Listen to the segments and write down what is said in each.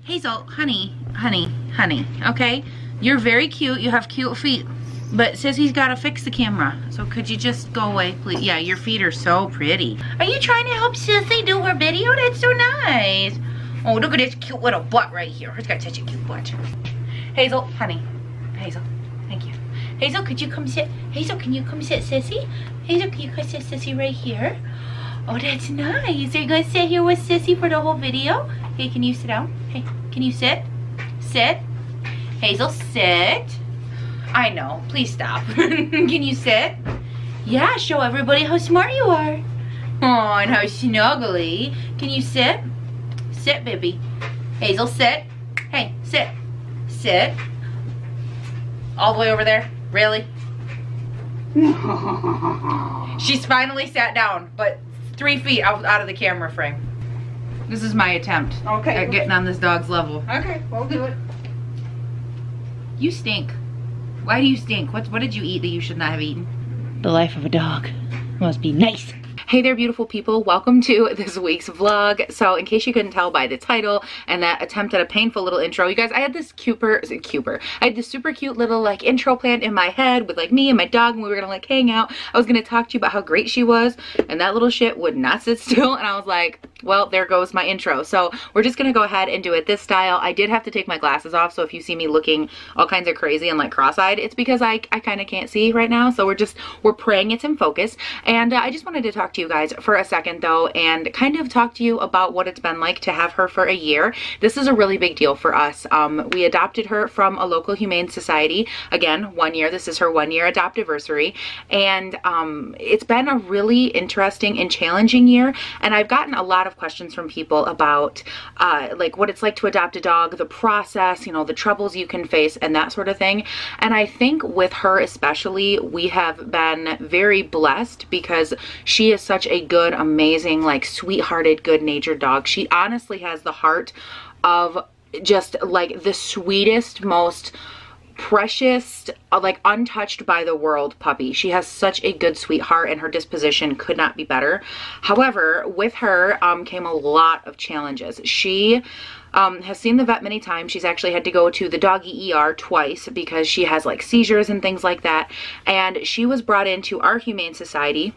Hazel, honey, okay? You're very cute, you have cute feet, but Sissy's gotta fix the camera. So could you just go away, please? Yeah, your feet are so pretty. Are you trying to help Sissy do her video? That's so nice. Oh, look at this cute little butt right here. It's got such a cute butt. Hazel, honey, Hazel, thank you. Hazel, could you come sit? Hazel, can you come sit Sissy? Hazel, can you come sit Sissy right here? Oh, that's nice. Are you gonna sit here with Sissy for the whole video? Hey, can you sit down? Hey, can you sit? Sit. Hazel, sit. I know, please stop. Can you sit? Yeah, show everybody how smart you are. Oh, and how snuggly. Can you sit? Sit, baby. Hazel, sit. Hey, sit. Sit. All the way over there? Really? She's finally sat down, but 3 feet out of the camera frame. This is my attempt at getting on this dog's level. Okay, we'll do it. You stink. Why do you stink? What did you eat that you should not have eaten? The life of a dog must be nice. Hey there, beautiful people. Welcome to this week's vlog. So in case you couldn't tell by the title and that attempt at a painful little intro, you guys, I had this I had this super cute little like intro planned in my head with like me and my dog, and we were gonna like hang out. I was gonna talk to you about how great she was, and that little shit would not sit still, and I was like, well, there goes my intro. So we're just gonna go ahead and do it this style. I did have to take my glasses off, so if you see me looking all kinds of crazy and like cross-eyed, it's because I kind of can't see right now. So we're praying it's in focus. And I just wanted to talk to you guys for a second though, and kind of talk to you about what it's been like to have her for a year. This is a really big deal for us. We adopted her from a local humane society. Again, 1 year. This is her 1 year adoptiversary. And it's been a really interesting and challenging year. And I've gotten a lot of questions from people about like what it's like to adopt a dog, the process, you know, the troubles you can face and that sort of thing. And I think with her especially, we have been very blessed because she is such a good, amazing, like sweethearted, good-natured dog. She honestly has the heart of just like the sweetest, most precious, like untouched by the world puppy. She has such a good sweetheart, and her disposition could not be better. However, with her came a lot of challenges. She has seen the vet many times. She's actually had to go to the doggy ER twice because she has like seizures and things like that. And she was brought into our humane society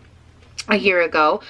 a year ago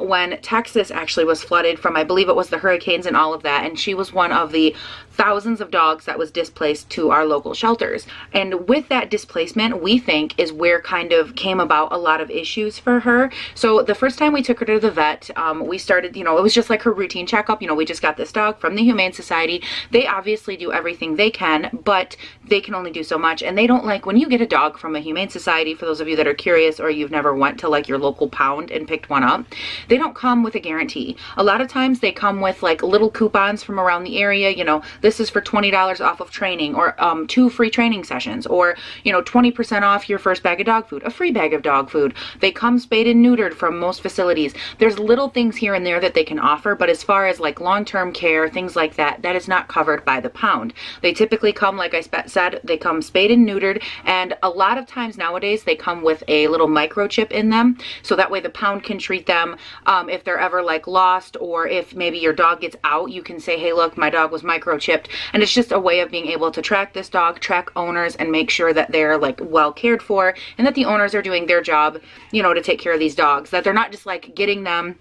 when Texas actually was flooded from, I believe it was the hurricanes and all of that, and she was one of the thousands of dogs that was displaced to our local shelters. And with that displacement, we think is where kind of came about a lot of issues for her. So the first time we took her to the vet, we started, you know, it was just like her routine checkup. You know, we just got this dog from the Humane Society. They obviously do everything they can, but they can only do so much. And they don't like, when you get a dog from a Humane Society, for those of you that are curious or you've never went to like your local pound and picked one up, they don't come with a guarantee. A lot of times they come with like little coupons from around the area, you know, this is for $20 off of training, or 2 free training sessions, or, you know, 20% off your first bag of dog food, a free bag of dog food. They come spayed and neutered from most facilities. There's little things here and there that they can offer, but as far as like long-term care, things like that, that is not covered by the pound. They typically come, like I said, they come spayed and neutered, and a lot of times nowadays they come with a little microchip in them, so that way the pound can treat them if they're ever like lost, or if maybe your dog gets out, you can say, hey look, my dog was microchipped. And it's just a way of being able to track this dog, track owners, and make sure that they're like well cared for, and that the owners are doing their job, you know, to take care of these dogs, that they're not just like getting them,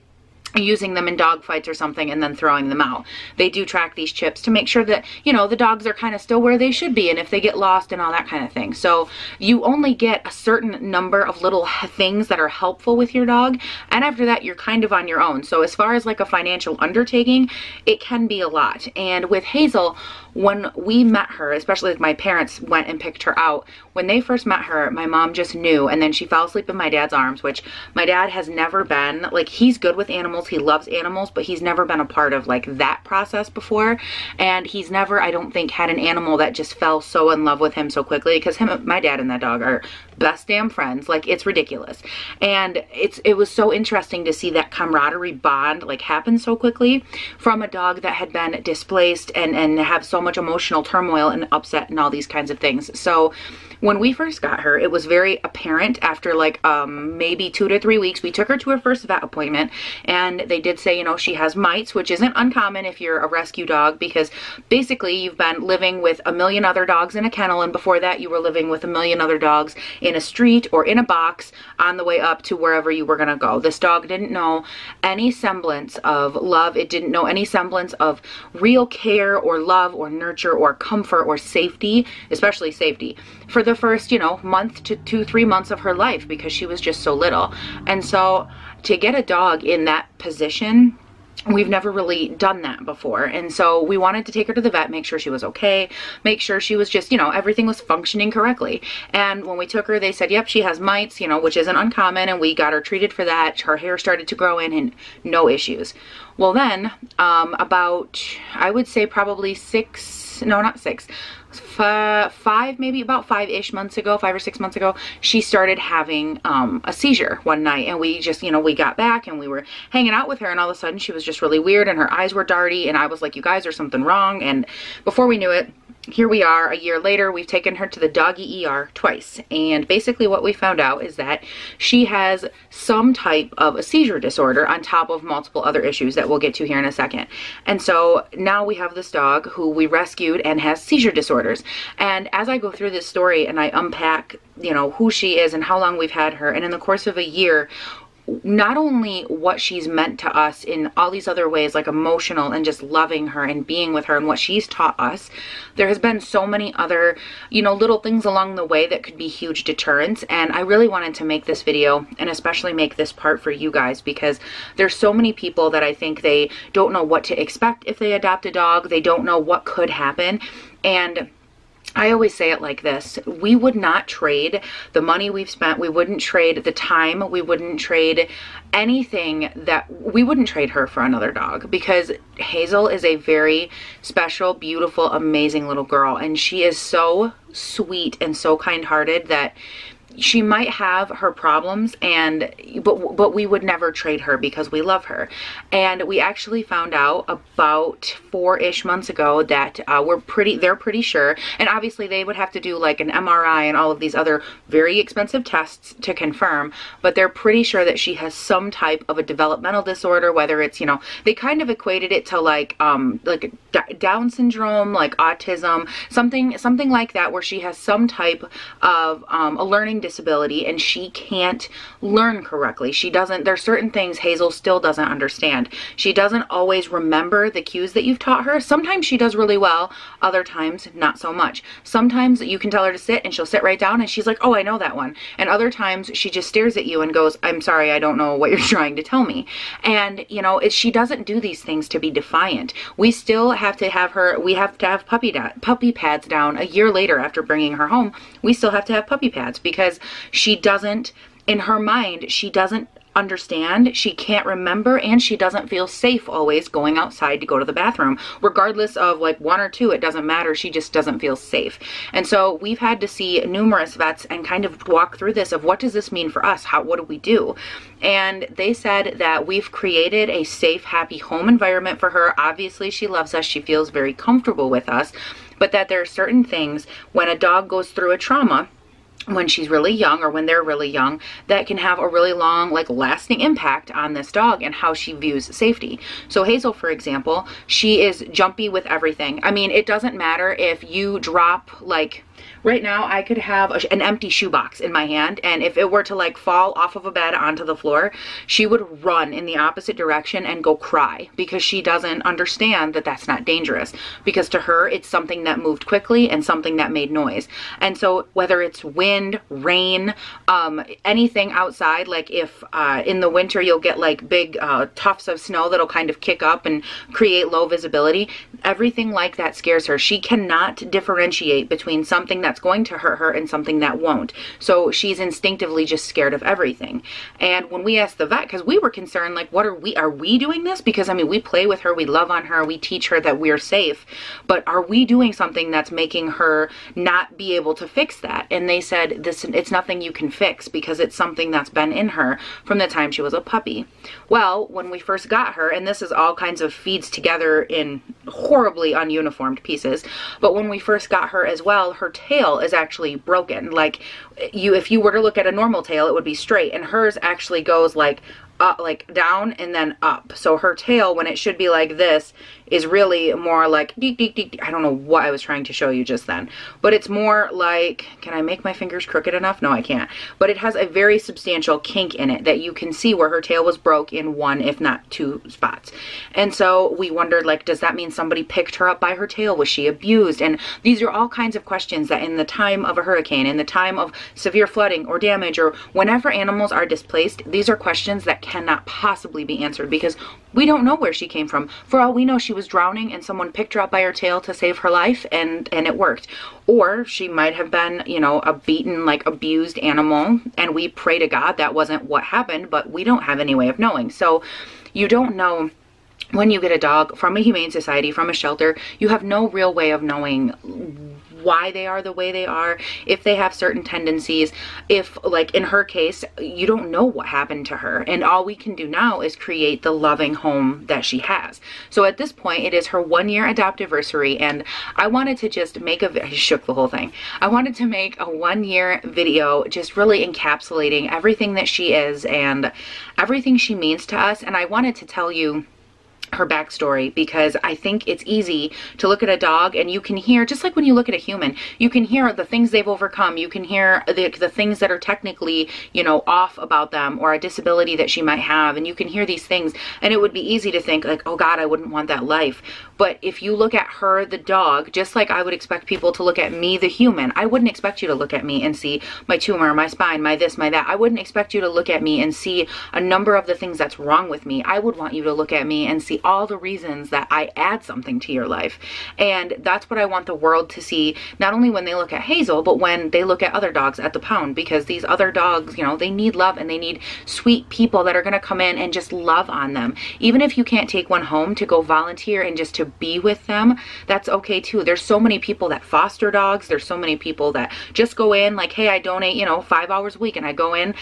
using them in dog fights or something and then throwing them out. They do track these chips to make sure that, you know, the dogs are kind of still where they should be, and if they get lost and all that kind of thing. So you only get a certain number of little things that are helpful with your dog, and after that you're kind of on your own. So as far as like a financial undertaking, it can be a lot. And with Hazel, when we met her, especially as my parents went and picked her out, when they first met her, my mom just knew, and then she fell asleep in my dad's arms, which my dad has never been, like, he's good with animals, he loves animals, but he's never been a part of like that process before. And he's never, I don't think, had an animal that just fell so in love with him so quickly, because my dad and that dog are best damn friends. Like, it's ridiculous. And it was so interesting to see that camaraderie bond like happen so quickly from a dog that had been displaced and have so much emotional turmoil and upset and all these kinds of things. So When we first got her, it was very apparent after like maybe 2 to 3 weeks. We took her to her first vet appointment, and they did say, you know, she has mites, which isn't uncommon if you're a rescue dog, because basically you've been living with a million other dogs in a kennel, and before that you were living with a million other dogs in a street or in a box on the way up to wherever you were gonna go. This dog didn't know any semblance of love. It didn't know any semblance of real care or love or nurture or comfort or safety, especially safety, for the first, you know, month to 2-3 months of her life, because she was just so little. And so to get a dog in that position, we've never really done that before. And so we wanted to take her to the vet, make sure she was okay, make sure she was just, you know, everything was functioning correctly. And when we took her, they said, yep, she has mites, you know, which isn't uncommon, and we got her treated for that. Her hair started to grow in and no issues. Well then, about, I would say probably 5, maybe about 5-ish months ago, 5 or 6 months ago, she started having a seizure one night. And we just, you know, we got back and we were hanging out with her, and all of a sudden she was just really weird and her eyes were darty, and I was like, you guys, there's something wrong. And before we knew it, here we are a year later. We've taken her to the doggy ER twice, and basically what we found out is that she has some type of a seizure disorder on top of multiple other issues that we'll get to here in a second. And so now we have this dog who we rescued and has seizure disorders. And as I go through this story and I unpack, you know, who she is and how long we've had her, and in the course of a year, not only what she's meant to us in all these other ways, like emotional and just loving her and being with her and what she's taught us, there has been so many other, you know, little things along the way that could be huge deterrents. And I really wanted to make this video, and especially make this part for you guys, because there's so many people that I think they don't know what to expect if they adopt a dog. They don't know what could happen. And I always say it like this: we would not trade the money we've spent, we wouldn't trade the time, we wouldn't trade anything, that we wouldn't trade her for another dog, because Hazel is a very special, beautiful, amazing little girl, and she is so sweet and so kind-hearted that she might have her problems, and but we would never trade her because we love her. And we actually found out about 4-ish months ago that they're pretty sure, and obviously they would have to do like an MRI and all of these other very expensive tests to confirm, but they're pretty sure that she has some type of a developmental disorder, whether it's, you know, they kind of equated it to like Down syndrome, like autism, something like that, where she has some type of a learning disability, and she can't learn correctly. She doesn't, there's certain things Hazel still doesn't understand. She doesn't always remember the cues that you've taught her. Sometimes she does really well, other times not so much. Sometimes you can tell her to sit and she'll sit right down and she's like, oh, I know that one. And other times she just stares at you and goes, I'm sorry, I don't know what you're trying to tell me. And you know, she doesn't do these things to be defiant. We still have to have her, we have to have puppy pads down a year later after bringing her home. We still have to have puppy pads because she doesn't, in her mind, she doesn't understand, she can't remember, and she doesn't feel safe always going outside to go to the bathroom. Regardless of like 1 or 2, it doesn't matter, she just doesn't feel safe. And so we've had to see numerous vets and kind of walk through this of what does this mean for us? What do we do? And they said that we've created a safe, happy home environment for her. Obviously she loves us, she feels very comfortable with us, but that there are certain things when a dog goes through a trauma, when she's really young or when they're really young, that can have a really long, like, lasting impact on this dog and how she views safety. So Hazel, for example, she is jumpy with everything. I mean, it doesn't matter if you drop, like, right now I could have an empty shoebox in my hand, and if it were to like fall off of a bed onto the floor, she would run in the opposite direction and go cry, because she doesn't understand that that's not dangerous, because to her it's something that moved quickly and something that made noise. And so whether it's wind, rain, anything outside, like if in the winter you'll get like big tufts of snow that'll kind of kick up and create low visibility, everything like that scares her. She cannot differentiate between something that's going to hurt her and something that won't. So she's instinctively just scared of everything. And when we asked the vet, because we were concerned, like, what are we doing this? Because I mean, we play with her, we love on her, we teach her that we're safe, but are we doing something that's making her not be able to fix that? And they said, it's nothing you can fix, because it's something that's been in her from the time she was a puppy. Well, when we first got her, and this is all kinds of feeds together in horribly ununiformed pieces, but when we first got her as well, her tail is actually broken. Like if you were to look at a normal tail, it would be straight, and hers actually goes like up, like down and then up. So her tail, when it should be like this, is really more like deek, deek, deek. I don't know what I was trying to show you just then, but it's more like, can I make my fingers crooked enough? No, I can't. But it has a very substantial kink in it that you can see where her tail was broke in one, if not two spots. And so we wondered, like, does that mean somebody picked her up by her tail? Was she abused? And these are all kinds of questions that in the time of a hurricane, in the time of severe flooding or damage, or whenever animals are displaced, these are questions that cannot possibly be answered because we don't know where she came from. For all we know, she was drowning and someone picked her up by her tail to save her life, and it worked. Or she might have been, you know, a beaten, like abused animal, and we pray to God that wasn't what happened, but we don't have any way of knowing. So you don't know. When you get a dog from a humane society, from a shelter, you have no real way of knowing why they are the way they are, if they have certain tendencies, if, like in her case, you don't know what happened to her, and all we can do now is create the loving home that she has. So at this point, it is her 1-year adoptiversary, and I wanted to just make I shook the whole thing. I wanted to make a 1-year video just really encapsulating everything that she is and everything she means to us, and I wanted to tell you her backstory, because I think it's easy to look at a dog and you can hear, just like when you look at a human, you can hear the things they've overcome, you can hear the things that are technically, you know, off about them, or a disability that she might have, and you can hear these things, and it would be easy to think like, oh God, I wouldn't want that life. But if you look at her, the dog, just like I would expect people to look at me, the human, I wouldn't expect you to look at me and see my tumor, my spine, my this, my that. I wouldn't expect you to look at me and see a number of the things that's wrong with me. I would want you to look at me and see all the reasons that I add something to your life. And that's what I want the world to see, not only when they look at Hazel, but when they look at other dogs at the pound, because these other dogs, you know, they need love, and they need sweet people that are going to come in and just love on them. Even if you can't take one home to go volunteer and just to be with them, that's okay too. There's so many people that foster dogs. There's so many people that just go in like, hey, I donate, you know, 5 hours a week, and I go in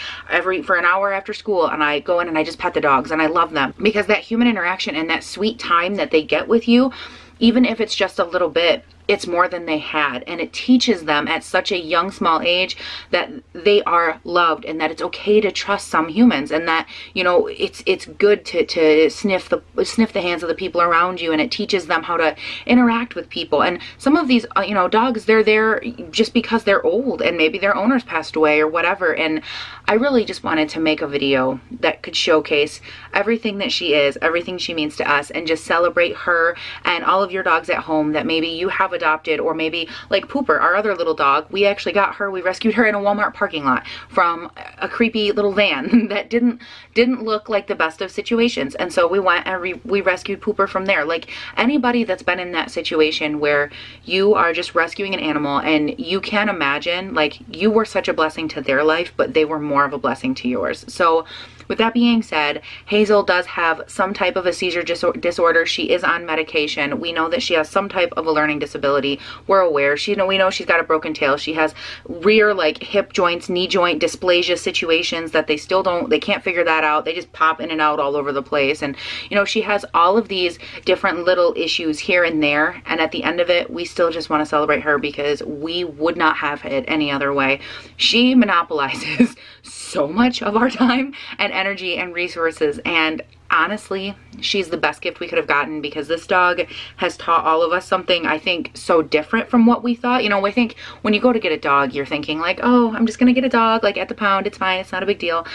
for an hour after school, and I go in and I just pet the dogs, and I love them, because that human interaction and that sweet time that they get with you, even if it's just a little bit, it's more than they had, and it teaches them at such a young, small age that they are loved, and that it's okay to trust some humans, and that, you know, it's good to sniff the hands of the people around you, and it teaches them how to interact with people. And some of these, you know, dogs, they're there just because they're old, and maybe their owners passed away or whatever. And I really just wanted to make a video that could showcase everything that she is, everything she means to us, and just celebrate her and all of your dogs at home that maybe you have adopted, or maybe like Pooper, our other little dog. We actually got her, we rescued her in a Walmart parking lot from a creepy little van that didn't look like the best of situations. And so we went and we rescued Pooper from there. Like, anybody that's been in that situation where you are just rescuing an animal and you can't imagine, like, you were such a blessing to their life, but they were more of a blessing to yours. So with that being said, Hazel does have some type of a seizure disorder. She is on medication. We know that she has some type of a learning disability. We're aware. We know she's got a broken tail. She has rear, like, hip joints, knee joint dysplasia situations that they can't figure that out. They just pop in and out all over the place. And, you know, she has all of these different little issues here and there. And at the end of it, we still just want to celebrate her, because we would not have it any other way. She monopolizes so much of our time and energy and resources, and honestly, she's the best gift we could have gotten, because this dog has taught all of us something, I think, so different from what we thought. You know, I think when you go to get a dog, you're thinking like, oh, I'm just gonna get a dog, like, at the pound, it's fine, it's not a big deal.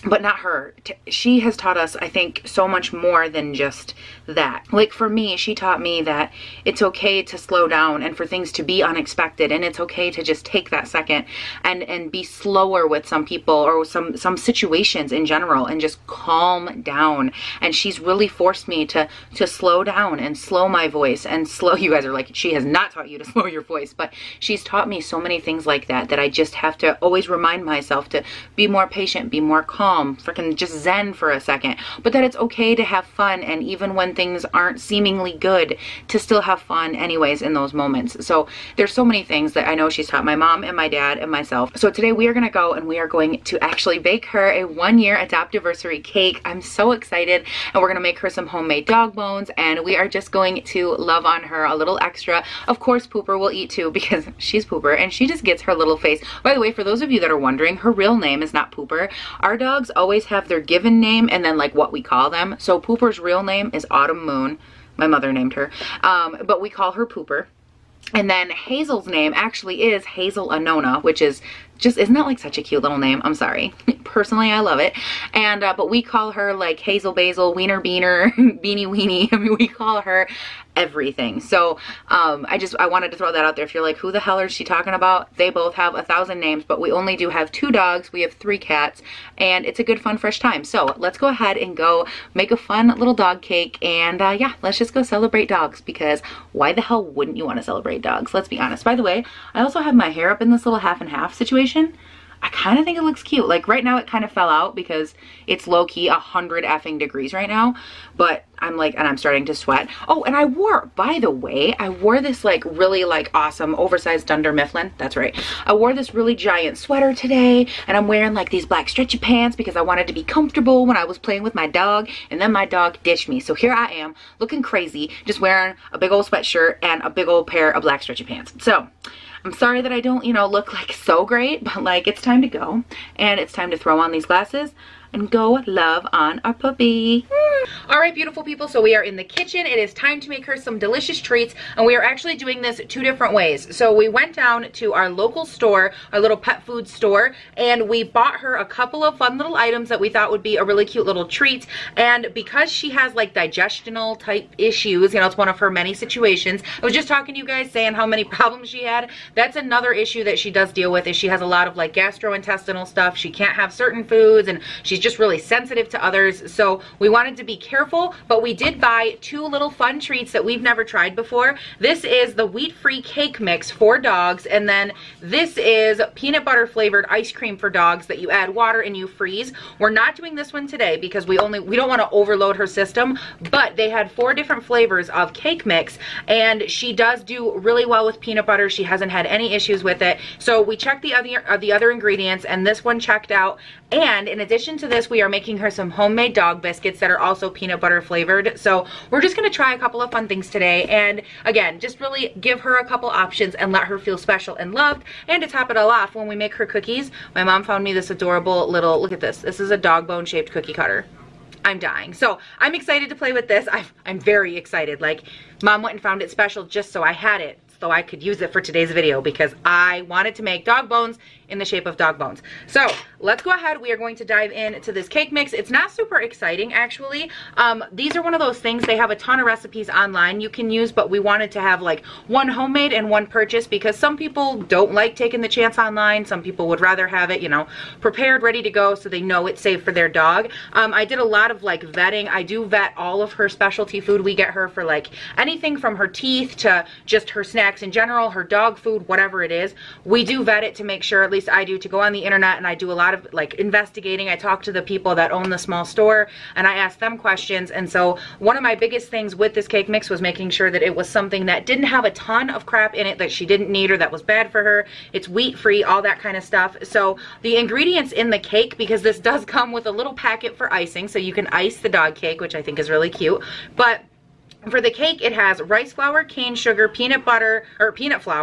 But not her. She has taught us, I think, so much more than just that. Like, for me, she taught me that it's okay to slow down and for things to be unexpected, and it's okay to just take that second and be slower with some people or some situations in general, and just calm down. And she's really forced me to slow down and slow my voice and slow. You guys are like, she has not taught you to slow your voice, but she's taught me so many things like that, that I just have to always remind myself to be more patient, be more calm, calm, freaking just zen for a second, but that it's okay to have fun, and even when things aren't seemingly good, to still have fun anyways in those moments. So there's so many things that I know she's taught my mom and my dad and myself. So today we are gonna go and we are going to actually bake her a 1-year Adoptiversary cake. I'm so excited, and we're gonna make her some homemade dog bones, and we are just going to love on her a little extra. Of course, Pooper will eat too because she's Pooper and she just gets her little face. By the way, for those of you that are wondering, her real name is not Pooper. Our dogs always have their given name and then like what we call them. So Pooper's real name is Autumn Moon. My mother named her, but we call her Pooper. And then Hazel's name actually is Hazel Anona, which is just, isn't that like such a cute little name? I'm sorry. Personally, I love it. And, but we call her like Hazel Basil, Wiener Beaner, Beanie Weenie. I mean, we call her everything. So, I wanted to throw that out there. If you're like, who the hell is she talking about? They both have 1,000 names, but we only do have 2 dogs. We have 3 cats, and it's a good, fun, fresh time. So let's go ahead and go make a fun little dog cake. And yeah, let's just go celebrate dogs, because why the hell wouldn't you want to celebrate dogs? Let's be honest. By the way, I also have my hair up in this little half and half situation. I kind of think it looks cute. Like right now it kind of fell out because it's low-key 100 effing degrees right now, but I'm like, and I'm starting to sweat. Oh, and I wore, by the way, I wore this like really like awesome oversized Dunder Mifflin. That's right. I wore this really giant sweater today, and I'm wearing like these black stretchy pants because I wanted to be comfortable when I was playing with my dog, and then my dog ditched me. So here I am looking crazy, just wearing a big old sweatshirt and a big old pair of black stretchy pants. So I'm sorry that I don't, you know, look like so great, but like it's time to go, and it's time to throw on these glasses and go love on our puppy. All right, beautiful people, so we are in the kitchen. It is time to make her some delicious treats, and we are actually doing this 2 different ways. So we went down to our local store, our little pet food store, and we bought her a couple of fun little items that we thought would be a really cute little treat. And because she has like digestional type issues, you know, it's one of her many situations. I was just talking to you guys saying how many problems she had. That's another issue that she does deal with, is she has a lot of like gastrointestinal stuff. She can't have certain foods, and she's just really sensitive to others. So we wanted to be careful, but we did buy 2 little fun treats that we've never tried before. This is the wheat-free cake mix for dogs, and then this is peanut butter flavored ice cream for dogs that you add water and you freeze. We're not doing this one today because we don't want to overload her system, but they had 4 different flavors of cake mix, and she does do really well with peanut butter. She hasn't had any issues with it. So we checked the other ingredients, and this one checked out. And in addition to this, we are making her some homemade dog biscuits that are also peanut butter flavored. So we're just going to try a couple of fun things today, and again, just really give her a couple options and let her feel special and loved. And to top it all off, when we make her cookies, my mom found me this adorable little, look at this. This is a dog bone shaped cookie cutter. I'm dying. So I'm excited to play with this. I'm very excited. Like, mom went and found it special just so I had it, so I could use it for today's video, because I wanted to make dog bones in the shape of dog bones. So let's go ahead. We are going to dive into this cake mix. It's not super exciting, actually. These are one of those things, they have a ton of recipes online you can use, but we wanted to have like 1 homemade and 1 purchase, because some people don't like taking the chance online. Some people would rather have it, you know, prepared, ready to go, so they know it's safe for their dog. I did a lot of like vetting. I do vet all of her specialty food we get her for, like anything from her teeth to just her snacks in general, her dog food, whatever it is. We do vet it to make sure, at least I do, to go on the internet, and I do a lot of like investigating. I talk to the people that own the small store, and I ask them questions. And so one of my biggest things with this cake mix was making sure that it was something that didn't have a ton of crap in it that she didn't need or that was bad for her. It's wheat free, all that kind of stuff. So the ingredients in the cake, because this does come with a little packet for icing, so you can ice the dog cake, which I think is really cute. But for the cake, it has rice flour, cane sugar, peanut flour,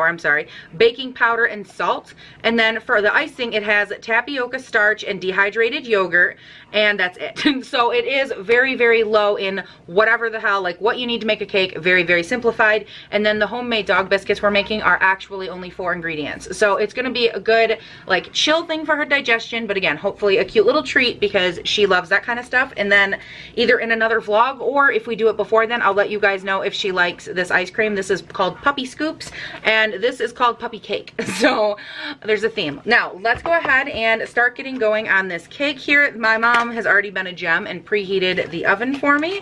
I'm sorry, baking powder, and salt. And then for the icing, it has tapioca starch and dehydrated yogurt, and that's it. So it is very, very low in whatever the hell, like what you need to make a cake, very, very simplified. And then the homemade dog biscuits we're making are actually only 4 ingredients. So it's gonna be a good, like, chill thing for her digestion, but again, hopefully a cute little treat, because she loves that kind of stuff. And then either in another vlog, or if we do it before then, I'll let you guys know if she likes this ice cream. This is called Puppy Scoops, and this is called Puppy Cake. So there's a theme. Now let's go ahead and start getting going on this cake here. My mom mom has already been a gem and preheated the oven for me.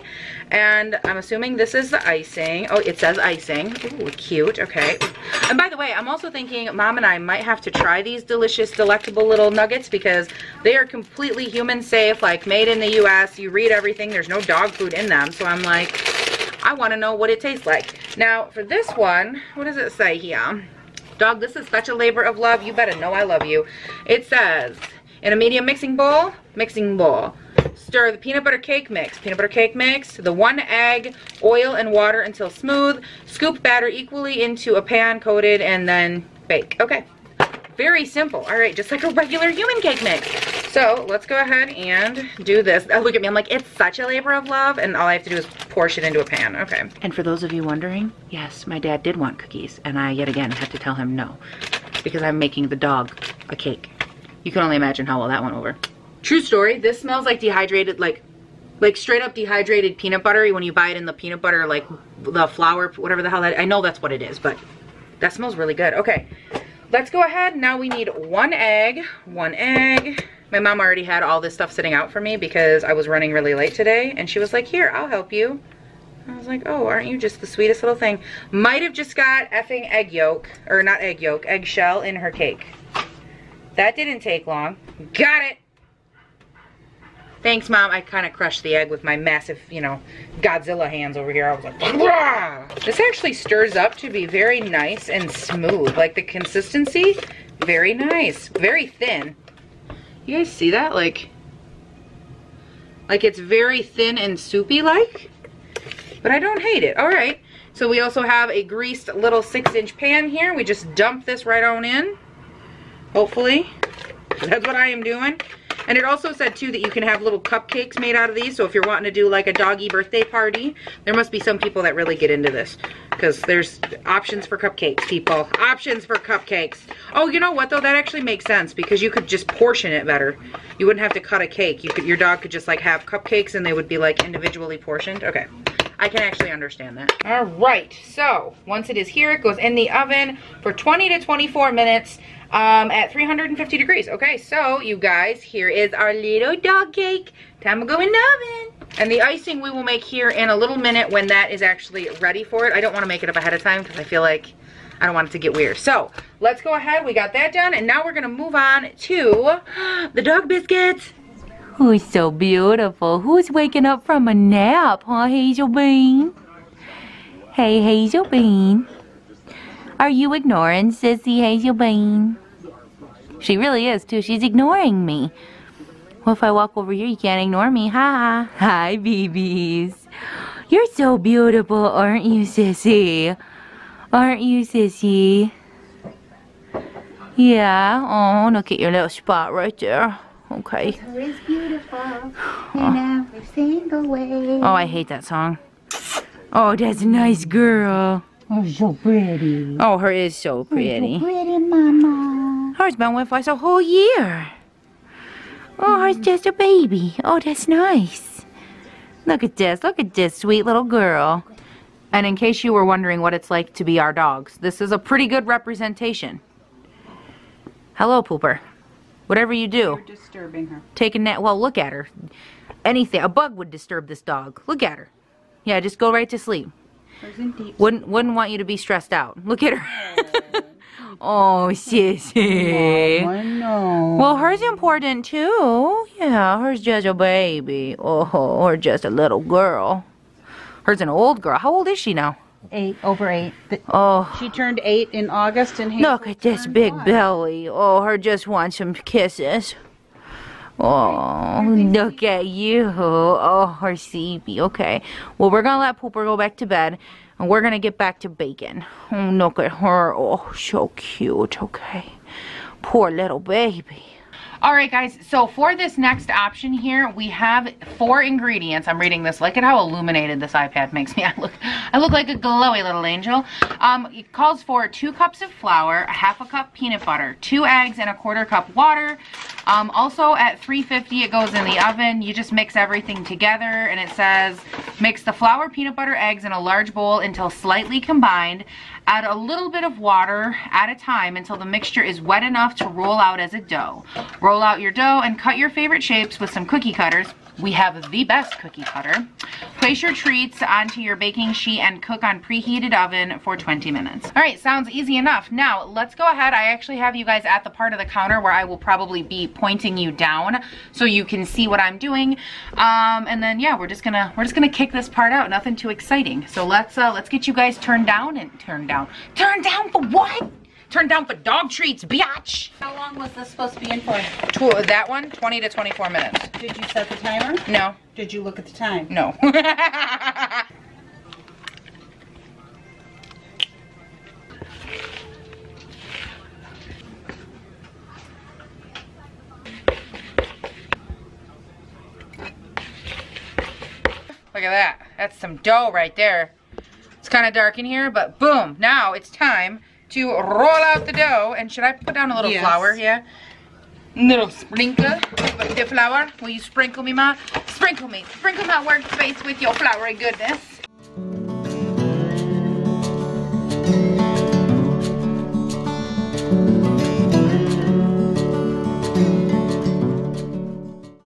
And I'm assuming this is the icing. Oh, it says icing. Ooh, cute, okay. And by the way, I'm also thinking mom and I might have to try these delicious, delectable little nuggets because they are completely human safe, like made in the US. You read everything, there's no dog food in them. So I'm like, I wanna know what it tastes like. Now for this one, what does it say here? Dog, this is such a labor of love. You better know I love you. It says, in a medium mixing bowl, stir the peanut butter cake mix, the 1 egg, oil and water until smooth, scoop batter equally into a pan coated, and then bake. Okay, very simple. All right, just like a regular human cake mix. So let's go ahead and do this. Oh, look at me, I'm like, it's such a labor of love, and all I have to do is portion it into a pan. Okay. And for those of you wondering, yes, my dad did want cookies, and I yet again had to tell him no, because I'm making the dog a cake. You can only imagine how well that went over. True story, this smells like dehydrated, like straight up dehydrated peanut butter when you buy it in the peanut butter, like the flour, whatever the hell that, I know that's what it is, but that smells really good. Okay, let's go ahead. Now we need 1 egg, 1 egg. My mom already had all this stuff sitting out for me because I was running really late today, and she was like, here, I'll help you. I was like, oh, aren't you just the sweetest little thing? Might have just got effing egg yolk, or not egg yolk, eggshell in her cake. That didn't take long. Got it. Thanks, Mom. I kind of crushed the egg with my massive, you know, Godzilla hands over here. I was like, Wah! This actually stirs up to be very nice and smooth. Like the consistency, very nice. Very thin. You guys see that? Like it's very thin and soupy-like. But I don't hate it. All right. So we also have a greased little 6-inch pan here. We just dump this right on in. Hopefully. That's what I am doing. And it also said too that you can have little cupcakes made out of these. So if you're wanting to do like a doggy birthday party, there must be some people that really get into this. Because there's options for cupcakes, people. Options for cupcakes. Oh, you know what though? That actually makes sense because you could just portion it better. You wouldn't have to cut a cake. Your dog could just like have cupcakes and they would be like individually portioned. Okay. I can actually understand that. All right. So once it is here, it goes in the oven for 20 to 24 minutes. At 350 degrees. Okay, so you guys, here is our little dog cake. Time to go in the oven. And the icing we will make here in a little minute when that is actually ready for it. I don't want to make it up ahead of time because I feel like I don't want it to get weird. So let's go ahead. We got that done, and now we're gonna move on to the dog biscuits. Who's so beautiful? Who's waking up from a nap, huh, Hazel Bean? Hey, Hazel Bean. Are you ignoring Sissy Hazel Bean? She really is too. She's ignoring me. Well, if I walk over here, you can't ignore me. Ha! Hi, babies. You're so beautiful, aren't you, Sissy? Aren't you, Sissy? Yeah. Oh, look at your little spot right there. Okay. Her is beautiful in every single way. Oh, I hate that song. Oh, that's a nice girl. Oh, so pretty. Oh, her is so pretty. Oh, so pretty, Mama. Hers been with us a whole year. Oh, hers just a baby. Oh, that's nice. Look at this sweet little girl. And in case you were wondering what it's like to be our dogs, this is a pretty good representation. Hello, Pooper. Whatever you do. You're disturbing her. Take a nap. Well, look at her. Anything. A bug would disturb this dog. Look at her. Yeah, just go right to sleep. Wouldn't want you to be stressed out. Look at her. Oh, sissy. I know. Well, hers important too. Yeah, hers just a baby. Oh, or just a little girl. Hers an old girl. How old is she now? 8, over 8. Oh. She turned 8 in August and Hazel Look at this big belly. Oh, her just wants some kisses. Oh, look at you. Oh, her sleepy. Okay. Well, we're going to let Pooper go back to bed. And we're going to get back to bacon. Oh, look at her. Oh, so cute. Okay. Poor little baby. Alright guys, so for this next option here, we have 4 ingredients. I'm reading this. Look at how illuminated this iPad makes me. I look like a glowy little angel. It calls for 2 cups of flour, a 1/2 cup peanut butter, 2 eggs, and a 1/4 cup water. Also at 350 it goes in the oven. You just mix everything together, and it says mix the flour, peanut butter, eggs in a large bowl until slightly combined. Add a little bit of water at a time until the mixture is wet enough to roll out as a dough. Roll out your dough and cut your favorite shapes with some cookie cutters. We have the best cookie cutter. Place your treats onto your baking sheet and cook on preheated oven for 20 minutes. All right, sounds easy enough. Now let's go ahead. I actually have you guys at the part of the counter where I will probably be pointing you down so you can see what I'm doing. And then yeah, we're just gonna kick this part out. Nothing too exciting. So let's get you guys turned down and turned down. Turned down for what? Turned down for dog treats, biatch. How long was this supposed to be in for? That one, 20 to 24 minutes. Did you set the timer? No. Did you look at the time? No. Look at that. That's some dough right there. It's kind of dark in here, but boom. Now it's time to roll out the dough. And should I put down a little flour here? Little sprinkle of the flour. Will you sprinkle me, Ma? Sprinkle me. Sprinkle my workspace with your floury goodness.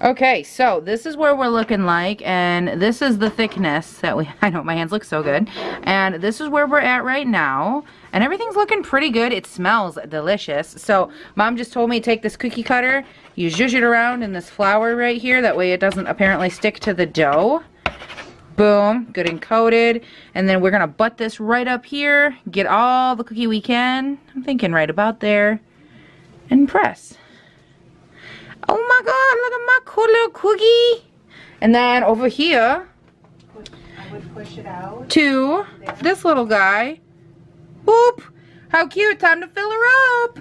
Okay, so this is where we're looking like, and this is the thickness that I know my hands look so good, and this is where we're at right now, and everything's looking pretty good. It smells delicious. So Mom just told me to take this cookie cutter, you zhuzh it around in this flour right here, that way it doesn't apparently stick to the dough. Boom, good and coated, and then we're gonna butt this right up here, get all the cookie we can, I'm thinking right about there, and press. Oh my God, look at my cool little cookie. And then over here, I would push it out to this little guy. Boop. How cute, time to fill her up.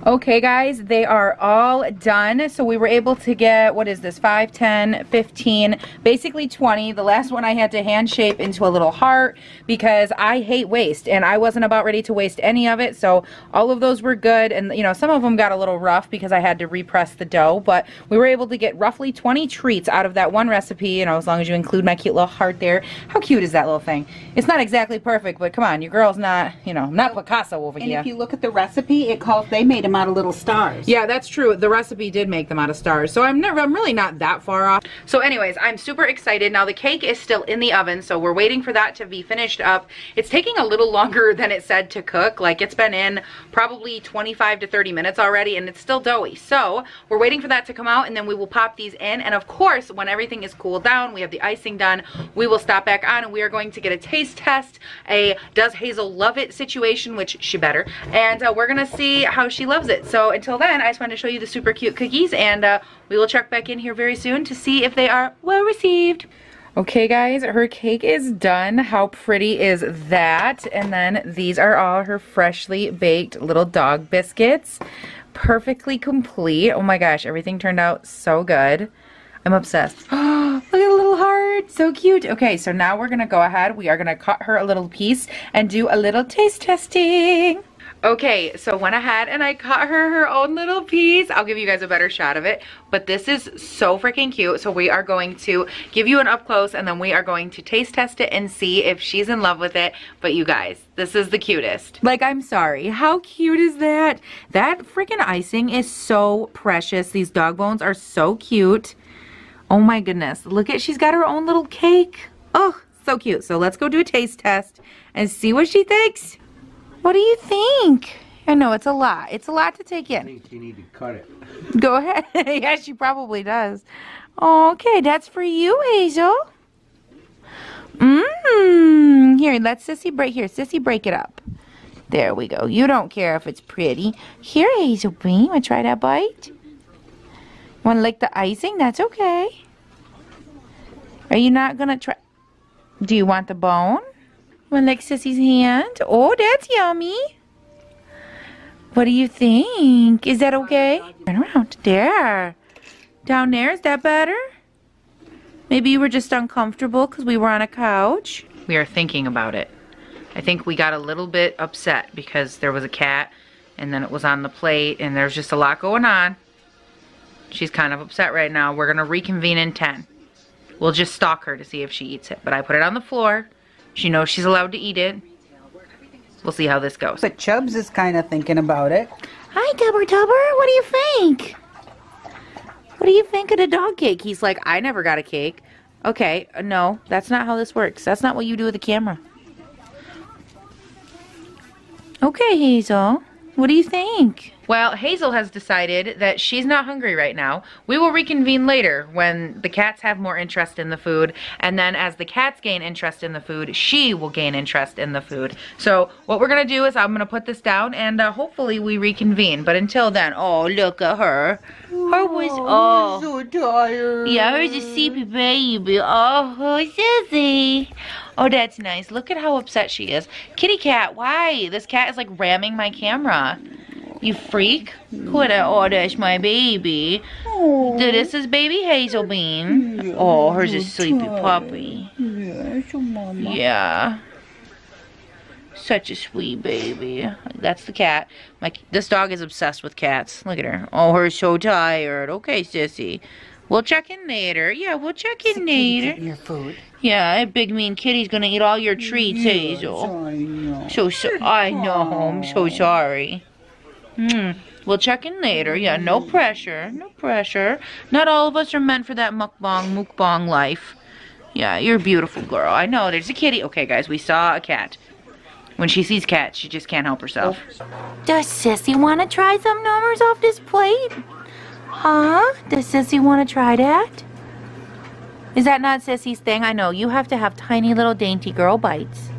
Okay guys, they are all done. So we were able to get, what is this, 5, 10, 15, basically 20. The last one I had to hand shape into a little heart because I hate waste and I wasn't about ready to waste any of it. So all of those were good, and you know, some of them got a little rough because I had to repress the dough, but we were able to get roughly 20 treats out of that one recipe, you know, as long as you include my cute little heart there. How cute is that little thing? It's not exactly perfect, but come on, your girl's not, you know, not Picasso over here. And if you look at the recipe, it calls, they made them out of little stars. Yeah, that's true. The recipe did make them out of stars. So I'm really not that far off. So anyways, I'm super excited. Now the cake is still in the oven, so we're waiting for that to be finished up. It's taking a little longer than it said to cook. Like, it's been in probably 25 to 30 minutes already, and it's still doughy. So we're waiting for that to come out, and then we will pop these in. And of course, when everything is cooled down, we have the icing done, we will stop back on and we are going to get a taste test, a does Hazel love it situation, which she better, and we're gonna see how she loves it. So until then, I just wanted to show you the super cute cookies, and we will check back in here very soon to see if they are well received. Okay guys, her cake is done. How pretty is that? And then these are all her freshly baked little dog biscuits. Perfectly complete. Oh my gosh, everything turned out so good. I'm obsessed. Oh, look at the little heart. So cute. Okay, so now we're gonna go ahead. We are gonna cut her a little piece and do a little taste testing. Okay, so went ahead and I cut her own little piece. I'll give you guys a better shot of it, but this is so freaking cute. So we are going to give you an up close, and then we are going to taste test it and see if she's in love with it. But you guys, this is the cutest. Like, I'm sorry, how cute is that? That freaking icing is so precious. These dog bones are so cute. Oh my goodness, look at, she's got her own little cake. Oh, so cute. So let's go do a taste test and see what she thinks. What do you think? I know it's a lot. It's a lot to take in. I think you need to cut it. Go ahead. Yeah, she probably does. Okay, that's for you, Hazel. Here, let Sissy break. Here, Sissy, break it up. There we go. You don't care if it's pretty. Here, Hazel Bean, wanna try that bite? Wanna lick the icing? That's okay. Are you not gonna try? Do you want the bone? Wanna lick Sissy's hand? Oh, that's yummy. What do you think? Is that okay? Turn around. There. Down there, is that better? Maybe you were just uncomfortable because we were on a couch. We are thinking about it. I think we got a little bit upset because there was a cat and then it was on the plate and there's just a lot going on. She's kind of upset right now. We're gonna reconvene in 10. We'll just stalk her to see if she eats it. But I put it on the floor. She knows she's allowed to eat it. We'll see how this goes. But Chubbs is kind of thinking about it. Hi, Tubber Tubber. What do you think? What do you think of the dog cake? He's like, I never got a cake. Okay, no, that's not how this works. That's not what you do with the camera. Okay, Hazel. What do you think? Well, Hazel has decided that she's not hungry right now. We will reconvene later when the cats have more interest in the food, and then as the cats gain interest in the food, she will gain interest in the food. So what we're gonna do is I'm gonna put this down and hopefully we reconvene. But until then, oh, look at her. Her was, oh. I'm so tired. Yeah, her's a sleepy baby. Oh, Sissy. Oh, that's nice. Look at how upset she is. Kitty cat, why? This cat is like ramming my camera. You freak. Put it, oh, that's my baby. Oh. This is baby Hazel Bean. Yeah, Oh, her's a sleepy puppy. Yeah, so mama. Yeah. Such a sweet baby. That's the cat. This dog is obsessed with cats. Look at her. Oh, her's so tired. Okay, Sissy. We'll check in later. Yeah, we'll check in later. Your food. Yeah, that big mean kitty's gonna eat all your treats, Hazel. I know. I know. I'm so sorry. We'll check in later. Yeah, no pressure. No pressure. Not all of us are meant for that mukbang life. Yeah, you're a beautiful girl. I know. There's a kitty. Okay, guys, we saw a cat. When she sees cats, she just can't help herself. Does Sissy want to try some numbers off this plate? Huh? Does Sissy want to try that? Is that not Sissy's thing? I know. You have to have tiny little dainty girl bites.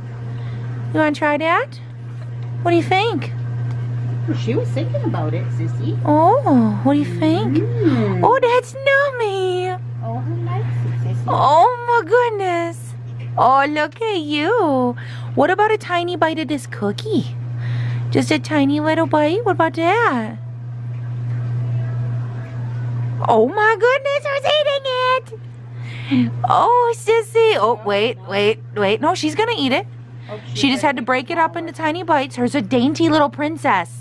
You want to try that? What do you think? Well, she was thinking about it, Sissy. Oh, what do you think? Oh, that's nummy. Oh, who likes it, Sissy? Oh, my goodness. Oh, look at you. What about a tiny bite of this cookie? Just a tiny little bite? What about that? Oh, my goodness, who's eating it? Oh, Sissy. Oh, wait. No, she's going to eat it. Oh, She just had to break it up into tiny bites. Her's a dainty little princess.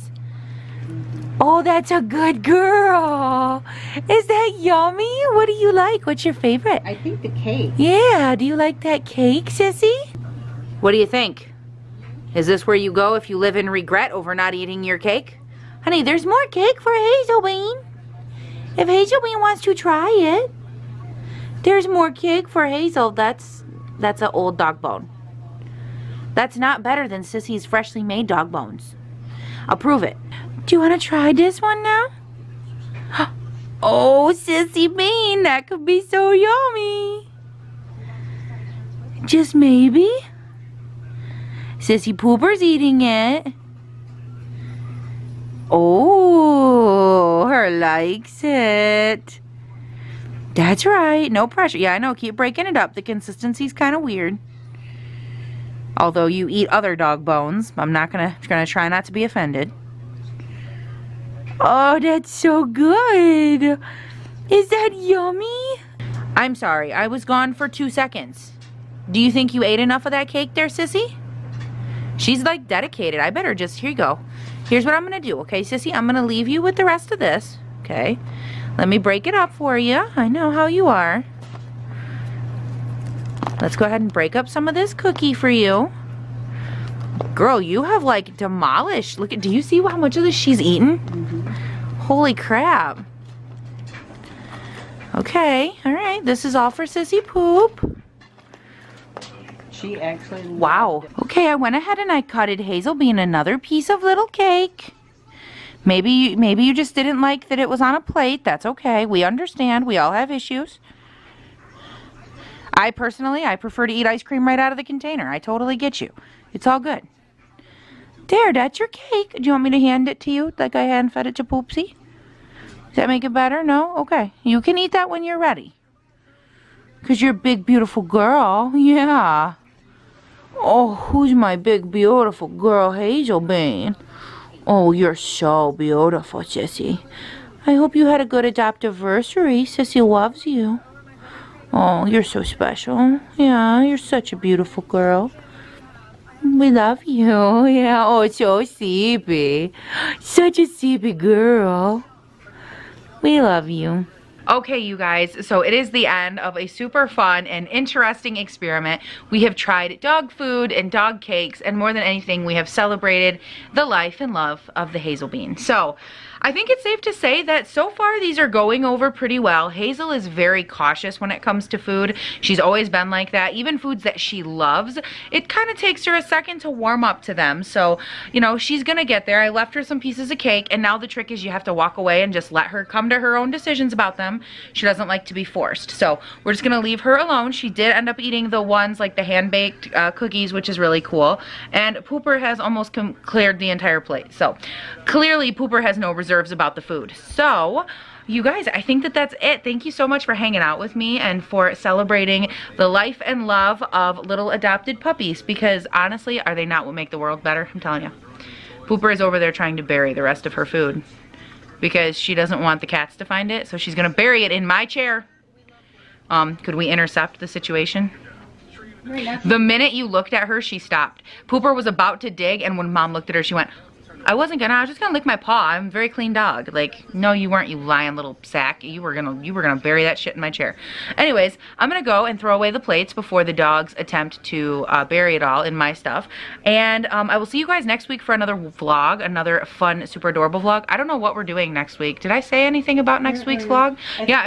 Oh, that's a good girl. Is that yummy? What do you like? What's your favorite? I think the cake. Yeah, do you like that cake, Sissy? What do you think? Is this where you go if you live in regret over not eating your cake? Honey, there's more cake for Hazelbean. If Hazelbean wants to try it. There's more cake for Hazel. That's an old dog bone. That's not better than Sissy's freshly made dog bones. I'll prove it. Do you want to try this one now? Oh, Sissy Bean, that could be so yummy. Just maybe. Sissy Pooper's eating it. Oh, her likes it. That's right. No pressure. Yeah, I know. Keep breaking it up. The consistency's kind of weird. Although you eat other dog bones, I'm not gonna try not to be offended. Oh, that's so good. Is that yummy? I'm sorry, I was gone for 2 seconds. Do you think you ate enough of that cake there, Sissy? She's like dedicated. I better just, here you go. Here's what I'm gonna do, okay, Sissy? I'm gonna leave you with the rest of this, okay? Let me break it up for you. I know how you are. Let's go ahead and break up some of this cookie for you. Girl, you have like demolished. Look at, do you see how much of this she's eaten? Holy crap. Okay, all right. This is all for Sissy Poop. She actually Wow. Okay, I went ahead and I cutted Hazelbean another piece of little cake. Maybe you just didn't like that it was on a plate. That's okay. We understand. We all have issues. I prefer to eat ice cream right out of the container. I totally get you. It's all good. There, that's your cake. Do you want me to hand it to you like I hand fed it to Poopsie? Does that make it better? No? Okay. You can eat that when you're ready. Because you're a big, beautiful girl. Yeah. Oh, who's my big beautiful girl, Hazel Bean? Oh, you're so beautiful, Sissy. I hope you had a good Adoptiversary. Sissy loves you. Oh, you're so special. Yeah, you're such a beautiful girl. We love you. Yeah, oh, so sleepy. Such a sleepy girl. We love you. Okay, you guys, so it is the end of a super fun and interesting experiment. We have tried dog food and dog cakes, and more than anything, we have celebrated the life and love of the Hazel Bean. So, I think it's safe to say that so far these are going over pretty well. Hazel is very cautious when it comes to food. She's always been like that. Even foods that she loves, it kind of takes her a second to warm up to them. So, you know, she's gonna get there. I left her some pieces of cake, and now the trick is you have to walk away and just let her come to her own decisions about them. She doesn't like to be forced. So we're just gonna leave her alone. She did end up eating the ones like the hand-baked cookies, which is really cool. And Pooper has almost cleared the entire plate. So clearly Pooper has no reserves about the food. So you guys, I think that that's it. Thank you so much for hanging out with me and for celebrating the life and love of little adopted puppies, because honestly, are they not what make the world better? I'm telling you. Pooper is over there trying to bury the rest of her food because she doesn't want the cats to find it, so she's gonna bury it in my chair. Could we intercept the situation? The minute you looked at her, she stopped. Pooper was about to dig, and when Mom looked at her, she went, I was just gonna lick my paw. I'm a very clean dog. Like, no, you weren't, you lying little sack. You were gonna bury that shit in my chair. Anyways, I'm gonna go and throw away the plates before the dogs attempt to bury it all in my stuff. And I will see you guys next week for another vlog, another fun, super adorable vlog. I don't know what we're doing next week. Did I say anything about next week's vlog? Yeah,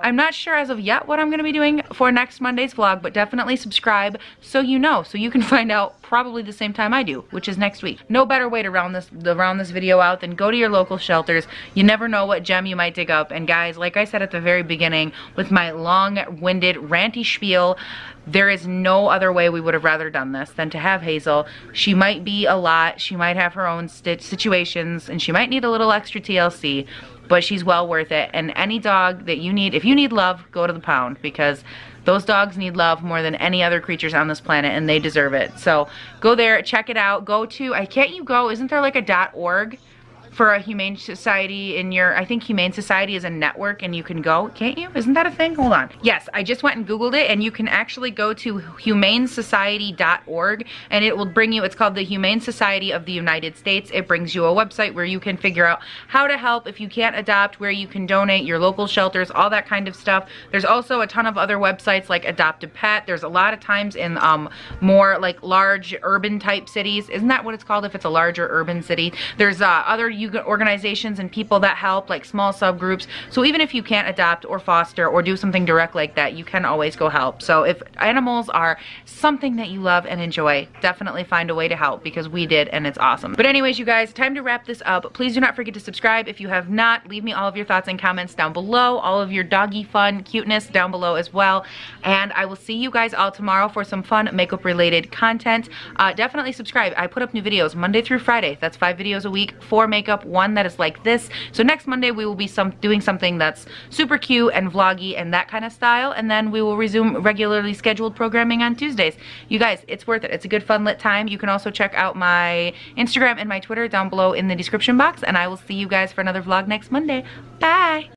I'm not sure as of yet what I'm gonna be doing for next Monday's vlog, but definitely subscribe so you know, so you can find out probably the same time I do, which is next week. No better way to round this video out than go to your local shelters. You never know what gem you might dig up. And guys, like I said at the very beginning with my long-winded ranty spiel, there is no other way we would have rather done this than to have Hazel. She might be a lot, she might have her own situations, and she might need a little extra TLC, but she's well worth it. And any dog that you need, if you need love, go to the pound, because those dogs need love more than any other creatures on this planet, and they deserve it. So go there, check it out. Go to, isn't there like a .org for a humane society in your, I think Humane Society is a network and you can go, can't you? Isn't that a thing? Hold on. Yes, I just went and Googled it, and you can actually go to humanesociety.org and it will bring you, it's called the Humane Society of the United States. It brings you a website where you can figure out how to help if you can't adopt, where you can donate, your local shelters, all that kind of stuff. There's also a ton of other websites like Adopt a Pet. There's a lot of times in more like large urban type cities. Isn't that what it's called if it's a larger urban city? There's other organizations and people that help, like small subgroups. So even if you can't adopt or foster or do something direct like that, you can always go help. So if animals are something that you love and enjoy, definitely find a way to help, because we did and it's awesome. But anyways, you guys, time to wrap this up. Please do not forget to subscribe. If you have not, leave me all of your thoughts and comments down below, all of your doggy fun cuteness down below as well. And I will see you guys all tomorrow for some fun makeup related content. Definitely subscribe. I put up new videos Monday through Friday. That's 5 videos a week for makeup, one that is like this. So next Monday we will be doing something that's super cute and vloggy and that kind of style, and then we will resume regularly scheduled programming on Tuesdays. You guys, it's worth it. It's a good fun lit time. You can also check out my Instagram and my Twitter down below in the description box, and I will see you guys for another vlog next Monday. Bye!